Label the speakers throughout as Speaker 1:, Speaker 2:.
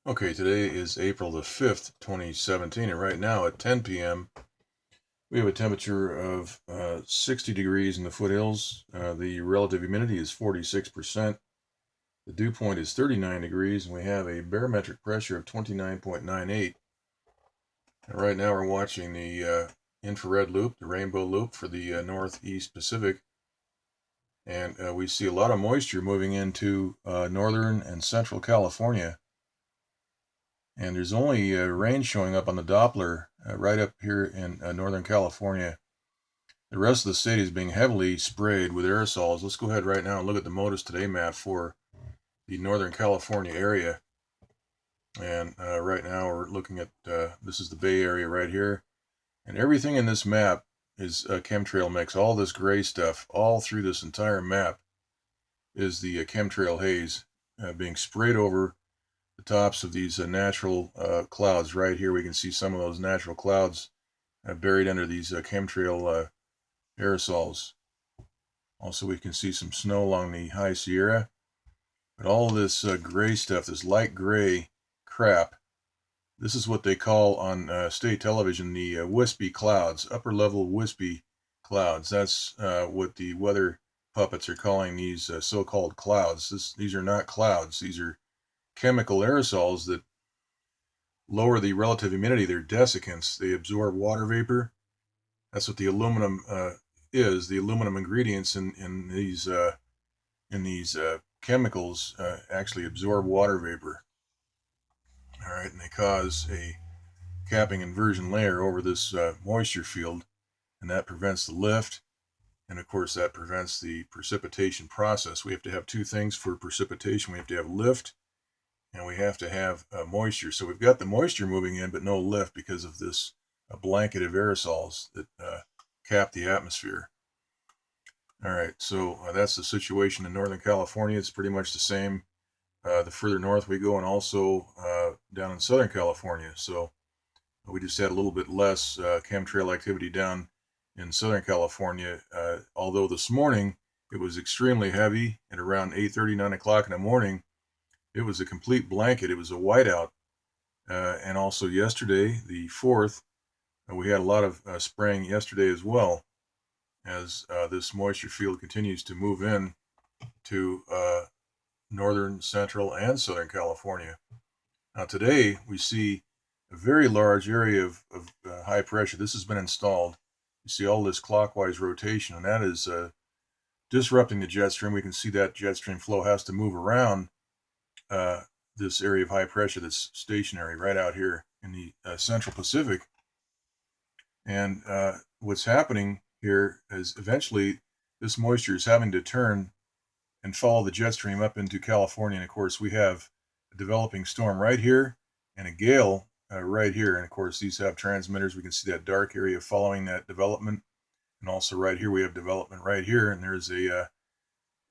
Speaker 1: Okay, today is April the 5th, 2017, and right now at 10 p.m. we have a temperature of 60 degrees in the foothills. The relative humidity is 46%. The dew point is 39 degrees, and we have a barometric pressure of 29.98. And right now we're watching the infrared loop, the rainbow loop for the northeast Pacific, and we see a lot of moisture moving into northern and central California. And there's only rain showing up on the Doppler right up here in Northern California. The rest of the state is being heavily sprayed with aerosols. Let's go ahead right now and look at the MODIS Today map for the Northern California area. And right now we're looking at, this is the Bay Area right here. And everything in this map is a chemtrail mix. All this gray stuff, all through this entire map, is the chemtrail haze being sprayed over the tops of these natural clouds. Right here we can see some of those natural clouds buried under these chemtrail aerosols. Also we can see some snow along the High Sierra. But all this gray stuff, this light gray crap, this is what they call on state television the wispy clouds, upper level wispy clouds. That's what the weather puppets are calling these so-called clouds. These are not clouds. These are chemical aerosols that lower the relative humidity. They're desiccants. They absorb water vapor. That's what the aluminum is. The aluminum ingredients in these chemicals actually absorb water vapor. All right, and they cause a capping inversion layer over this moisture field, and that prevents the lift. And of course, that prevents the precipitation process. We have to have two things for precipitation. We have to have lift, and we have to have moisture. So we've got the moisture moving in, but no lift because of this blanket of aerosols that cap the atmosphere. All right, so that's the situation in Northern California. It's pretty much the same the further north we go, and also down in Southern California. So we just had a little bit less chemtrail activity down in Southern California, although this morning it was extremely heavy at around 8:30, 9 o'clock in the morning. It was a complete blanket. It was a whiteout. And also yesterday, the 4th, we had a lot of spraying yesterday as well, as this moisture field continues to move in to northern, central, and southern California. Now today we see a very large area of high pressure. This has been installed. You see all this clockwise rotation, and that is disrupting the jet stream. We can see that jet stream flow has to move around this area of high pressure that's stationary right out here in the central Pacific. And what's happening here is eventually this moisture is having to turn and follow the jet stream up into California. And of course, we have a developing storm right here and a gale right here. And of course, these have transmitters. We can see that dark area following that development. And also right here, we have development right here. And there's a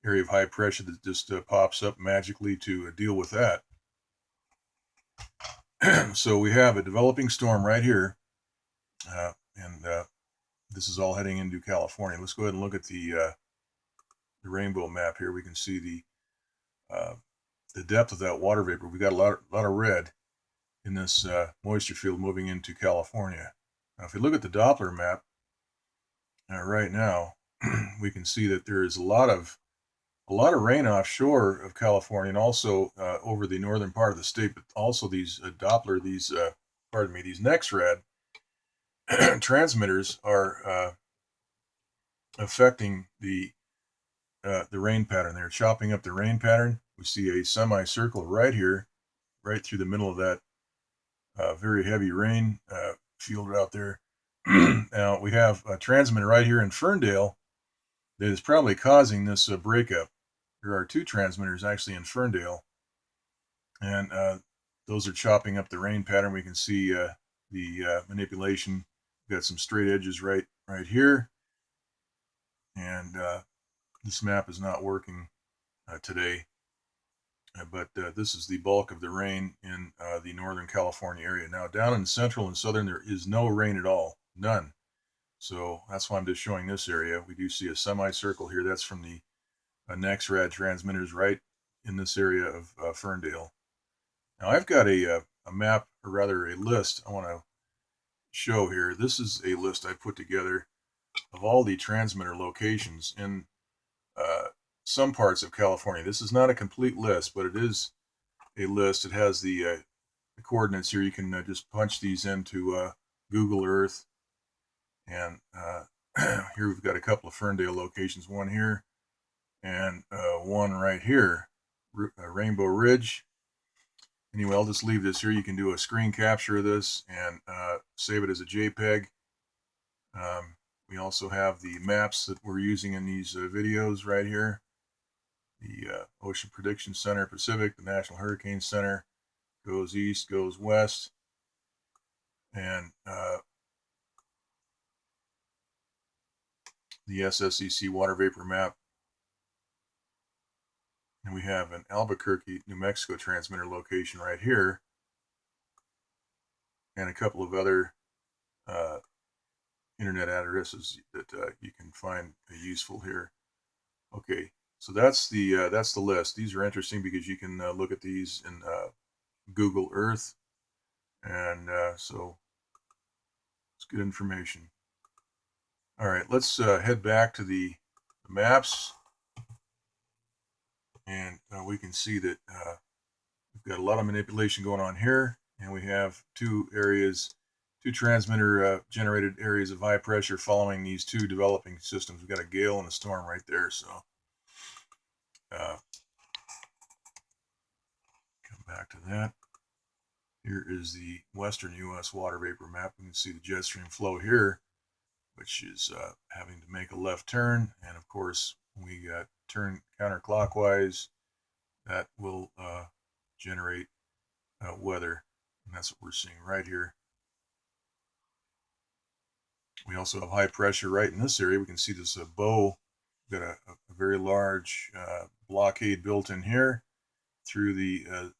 Speaker 1: area of high pressure that just pops up magically to deal with that. So we have a developing storm right here. And this is all heading into California. Let's go ahead and look at the rainbow map here. We can see the depth of that water vapor. We got a lot of red in this moisture field moving into California. Now, if you look at the Doppler map right now, we can see that there is a lot of rain offshore of California, and also over the northern part of the state. But also these Doppler, these NexRad transmitters are affecting the rain pattern. They're chopping up the rain pattern. We see a semicircle right here, right through the middle of that very heavy rain field out there. Now we have a transmitter right here in Ferndale that is probably causing this breakup. There are two transmitters actually in Ferndale, and those are chopping up the rain pattern. We can see the manipulation. We've got some straight edges right here, and this map is not working today. But this is the bulk of the rain in the Northern California area. Now, down in central and southern, there is no rain at all, none. So that's why I'm just showing this area. We do see a semicircle here. That's from the NexRad transmitters right in this area of Ferndale. Now I've got a map, or rather a list I want to show here. This is a list I put together of all the transmitter locations in some parts of California. This is not a complete list, but it is a list. It has the coordinates here. You can just punch these into Google Earth. And here we've got a couple of Ferndale locations, one here and one right here, Rainbow Ridge. Anyway, I'll just leave this here. You can do a screen capture of this and save it as a JPEG. We also have the maps that we're using in these videos right here. The Ocean Prediction Center Pacific, the National Hurricane Center, goes east, goes west, and the SSEC water vapor map. And we have an Albuquerque, New Mexico transmitter location right here, and a couple of other internet addresses that you can find useful here. Okay, so that's the list. These are interesting because you can look at these in Google Earth, and so it's good information. All right, let's head back to the maps, and we can see that we've got a lot of manipulation going on here, and we have two transmitter generated areas of high pressure following these two developing systems. We've got a gale and a storm right there, so come back to that. Here is the western U.S. water vapor map. You can see the jet stream flow here, which is having to make a left turn, and of course we turn counterclockwise. That will generate weather, and that's what we're seeing right here. We also have high pressure right in this area. We can see this bow. We've got a very large blockade built in here through the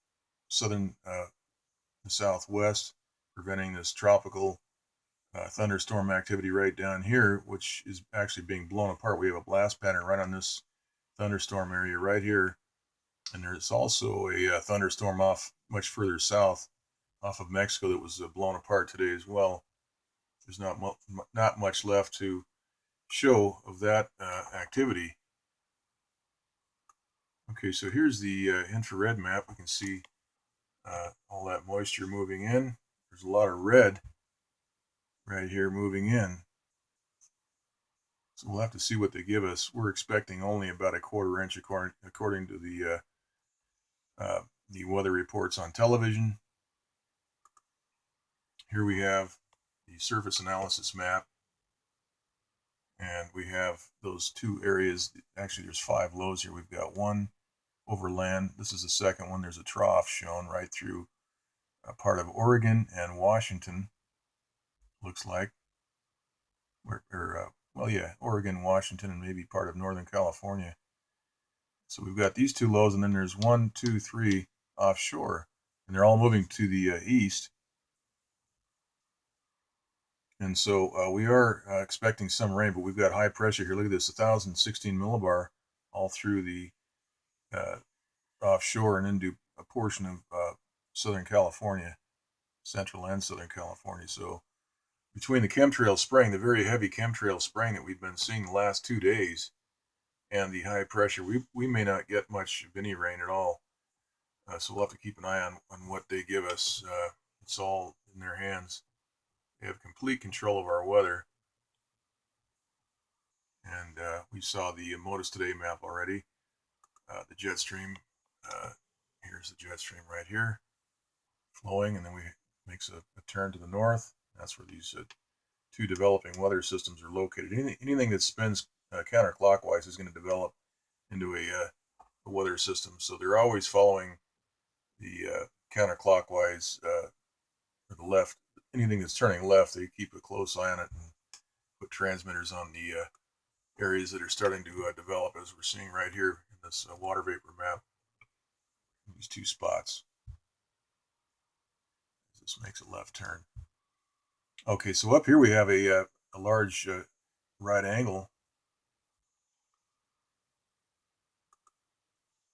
Speaker 1: southern, the southwest, preventing this tropical thunderstorm activity right down here, which is actually being blown apart. We have a blast pattern right on this thunderstorm area right here. And there's also a thunderstorm off much further south off of Mexico that was blown apart today as well. There's not much left to show of that activity. Okay, so here's the infrared map. We can see all that moisture moving in. There's a lot of red right here moving in. So we'll have to see what they give us. We're expecting only about a quarter inch according to the weather reports on television. Here we have the surface analysis map, and we have those two areas. Actually, there's 5 lows here. We've got one over land. This is the second one. There's a trough shown right through a part of Oregon and Washington, looks like. Oregon, Washington, and maybe part of Northern California. So we've got these 2 lows, and then there's 1, 2, 3 offshore, and they're all moving to the east. And so we are expecting some rain, but we've got high pressure here. Look at this, 1,016 millibar all through the offshore and into a portion of Southern California, Central and Southern California. So between the chemtrail spraying, the very heavy chemtrail spraying that we've been seeing the last 2 days, and the high pressure, we may not get much of any rain at all. So we'll have to keep an eye on what they give us. It's all in their hands. They have complete control of our weather. And we saw the Modus Today map already. The jet stream, here's the jet stream right here, flowing, and then makes a turn to the north. That's where these 2 developing weather systems are located. Anything that spins counterclockwise is going to develop into a weather system. So they're always following the counterclockwise or the left. Anything that's turning left, they keep a close eye on it and put transmitters on the areas that are starting to develop, as we're seeing right here in this water vapor map. These 2 spots. This makes a left turn. Okay, so up here we have a large right angle.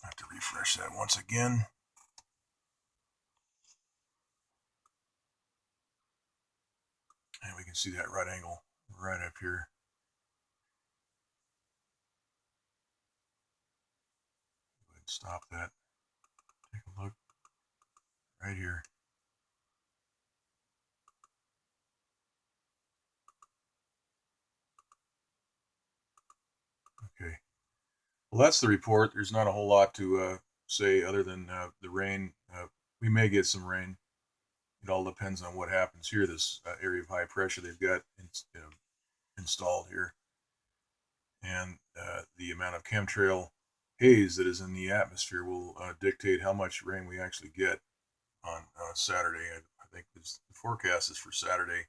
Speaker 1: I have to refresh that once again. And we can see that right angle right up here. Go ahead and stop that. Take a look right here. Okay. Well, that's the report. There's not a whole lot to say other than the rain. We may get some rain. It all depends on what happens here. This area of high pressure they've got installed here, and the amount of chemtrail haze that is in the atmosphere will dictate how much rain we actually get on Saturday. I think the forecast is for Saturday.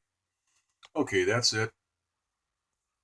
Speaker 1: Okay, that's it.